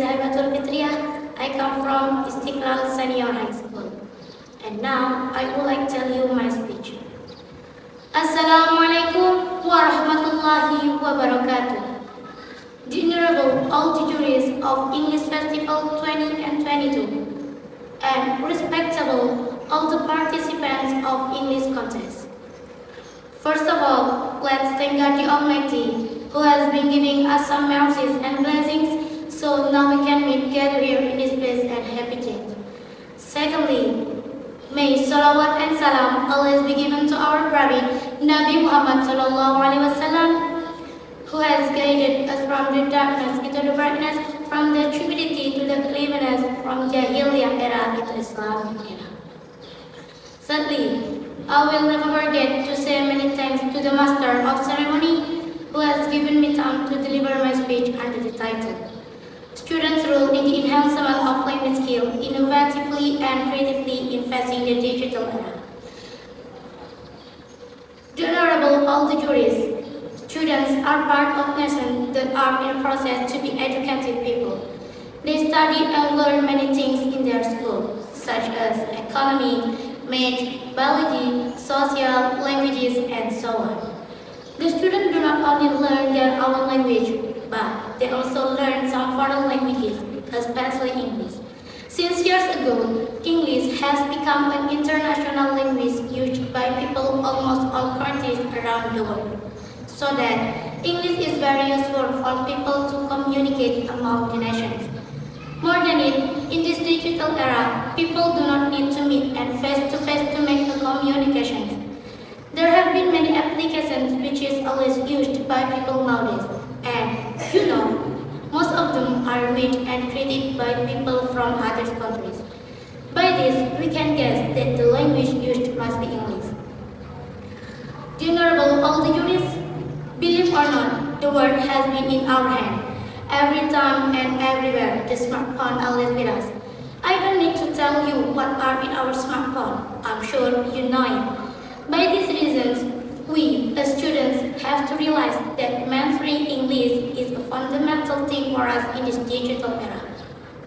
Habibatul Fitriah. I come from Istiqlal Senior High School. And now I would like to tell you my speech. Assalamualaikum warahmatullahi wabarakatuh. The Honorable auditories of English Festival 20 and 22 and respectable all the participants of English contest. First of all, let's thank God the Almighty who has been giving us some mercies and blessings, so now we can meet together here in this place and happy change. Secondly, may salawat and salam always be given to our Prophet Nabi Muhammad sallallahu alaihi wasallam, who has guided us from the darkness into the brightness, from the tribulity to the cleverness, from Jahiliyah era into Islamic era. Thirdly, I will never forget to say many thanks to the Master of Ceremony who has given me time to deliver my speech under the title Students' Role in the Enhancement of Language Skill, Innovatively and Creatively in Facing the Digital Era. The Honorable auditories, students are part of nations that are in a process to be educated people. They study and learn many things in their school, such as economy, math, biology, social, languages, and so on. The students do not only learn their own language, but they also learn some foreign languages, especially English. Since years ago, English has become an international language used by people almost all countries around the world, so that English is very useful for people to communicate among the nations. More than it, in this digital era, people do not need to meet and face-to-face to make the communications. There have been many applications which is always used by people nowadays, and you know, most of them are made and created by people from other countries. By this, we can guess that the language used must be English. The Honorable auditories, believe or not, the world has been in our hand. Every time and everywhere, the smartphone always with us. I don't need to tell you what are in our smartphone. I'm sure you know it. By these reasons, we, as students, have to realize that mastering English is a fundamental thing for us in this digital era.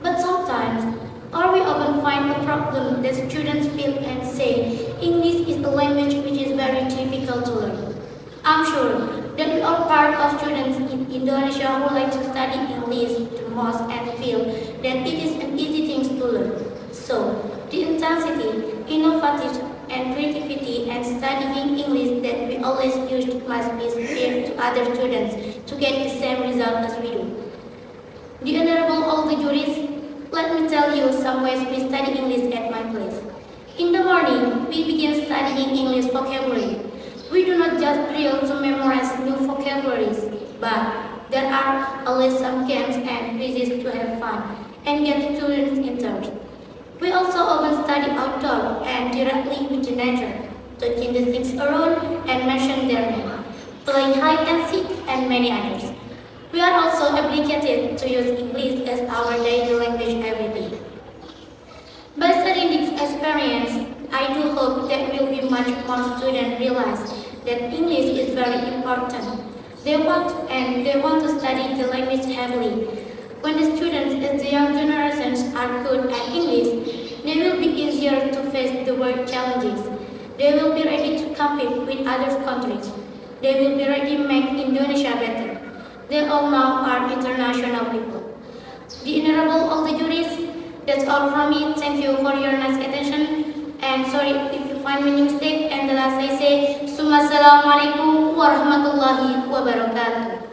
But sometimes, or we often find a problem that students feel and say, English is a language which is very difficult to learn. I'm sure that we are part of students in Indonesia who like to study English the most and feel that it is an easy thing to learn. So, the intensity, innovative and creativity and studying English that we always used must be shared to other students to get the same result as we do. The Honorable auditories, let me tell you some ways we study English at my place. In the morning, we begin studying English vocabulary. We do not just drill to memorize new vocabularies, but there are always some games and quizzes to have fun and get students interested. We also often study outdoor and directly with the nature, touching the things around and mention their name, playing hide and seek, and many others. We are also obligated to use English as our daily language every day. By studying this experience, I do hope that will be much more students realize that English is very important. They want to study the language heavily. When the students as the young generations are good at English, they will be easier to face the world challenges. They will be ready to compete with other countries. They will be ready to make Indonesia better. They all now are international people. The Honorable auditories, that's all from me. Thank you for your nice attention. And sorry if you find me mistake. And the last I say, Assalamualaikum warahmatullahi wabarakatuh.